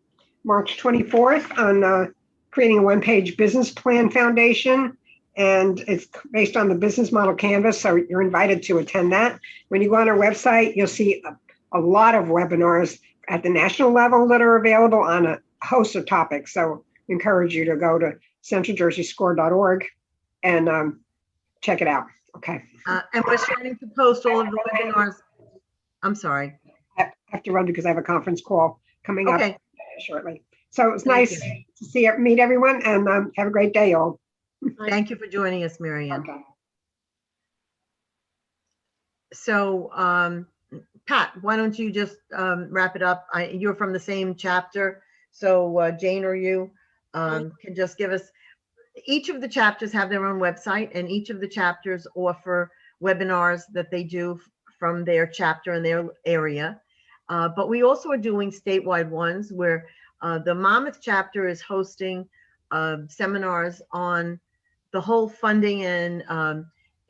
March 24th on creating a one-page business plan foundation, and it's based on the business model canvas. So you're invited to attend that. When you go on our website, you'll see a lot of webinars at the national level that are available on a host of topics. So I encourage you to go to centraljerseyscore.org and check it out. Okay. And we're starting to post all of the webinars. I'm sorry. I have to run because I have a conference call coming up Okay. shortly. So it's Thank nice to meet everyone, and have a great day, all. Thank you for joining us, Mary Ann. Okay. So, Pat, why don't you just wrap it up? You're from the same chapter, so Jane or you can just give us, each of the chapters have their own website, and each of the chapters offer webinars that they do from their chapter in their area. But we also are doing statewide ones where the Monmouth chapter is hosting seminars on the whole funding and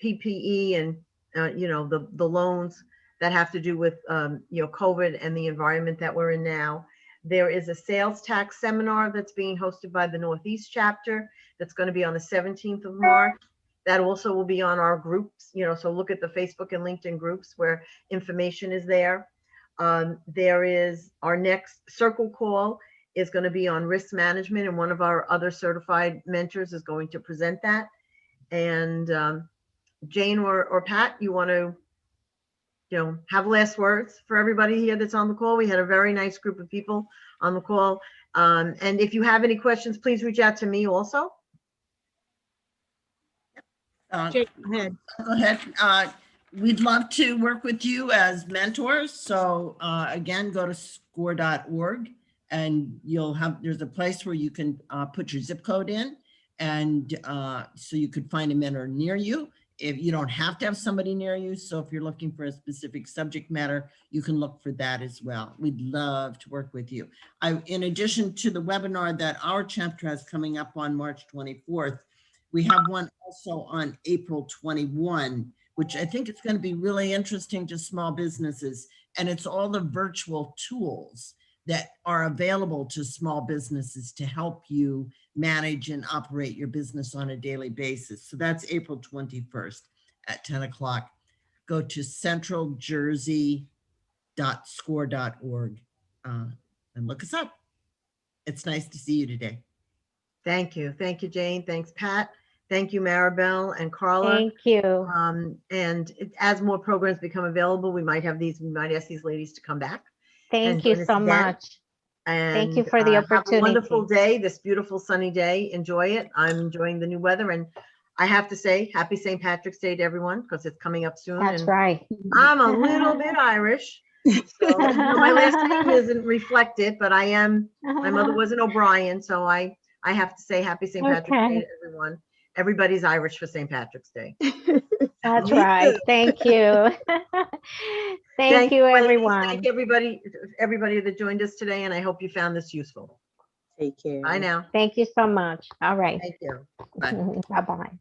PPE and the loans that have to do with COVID and the environment that we're in now. There is a sales tax seminar that's being hosted by the Northeast chapter that's going to be on the 17th of March. That also will be on our groups, so look at the Facebook and LinkedIn groups where information is there. There is our next circle call is going to be on risk management, and one of our other certified mentors is going to present that. And Jane or Pat, you want to have last words for everybody here that's on the call? We had a very nice group of people on the call. And if you have any questions, please reach out to me also. Jane, go ahead. Go ahead. We'd love to work with you as mentors. So again, go to score.org and there's a place where you can put your zip code in, and so you could find a mentor near you. If you don't have to have somebody near you, so if you're looking for a specific subject matter, you can look for that as well. We'd love to work with you. In addition to the webinar that our chapter has coming up on March 24th, we have one also on April 21, which I think is going to be really interesting to small businesses. And it's all the virtual tools that are available to small businesses to help you manage and operate your business on a daily basis. So that's April 21st at 10 o'clock. Go to centraljersey.score.org and look us up. It's nice to see you today. Thank you. Thank you, Jane. Thanks, Pat. Thank you, Maribel and Carla. Thank you. And as more programs become available, we might ask these ladies to come back. Thank you so much. And thank you for the opportunity. Have a wonderful day, this beautiful sunny day. Enjoy it. I'm enjoying the new weather, and I have to say happy St. Patrick's Day to everyone because it's coming up soon. That's and right. I'm a little bit Irish, so my last name isn't reflected, but I am. My mother was an O'Brien, so I have to say happy St. Patrick's Day to everyone. Everybody's Irish for St. Patrick's Day. That's right. Thank you. Thank you, everyone. Thank everybody that joined us today, and I hope you found this useful. Take care. Bye now. Thank you so much. All right. Thank you. Bye. Bye-bye.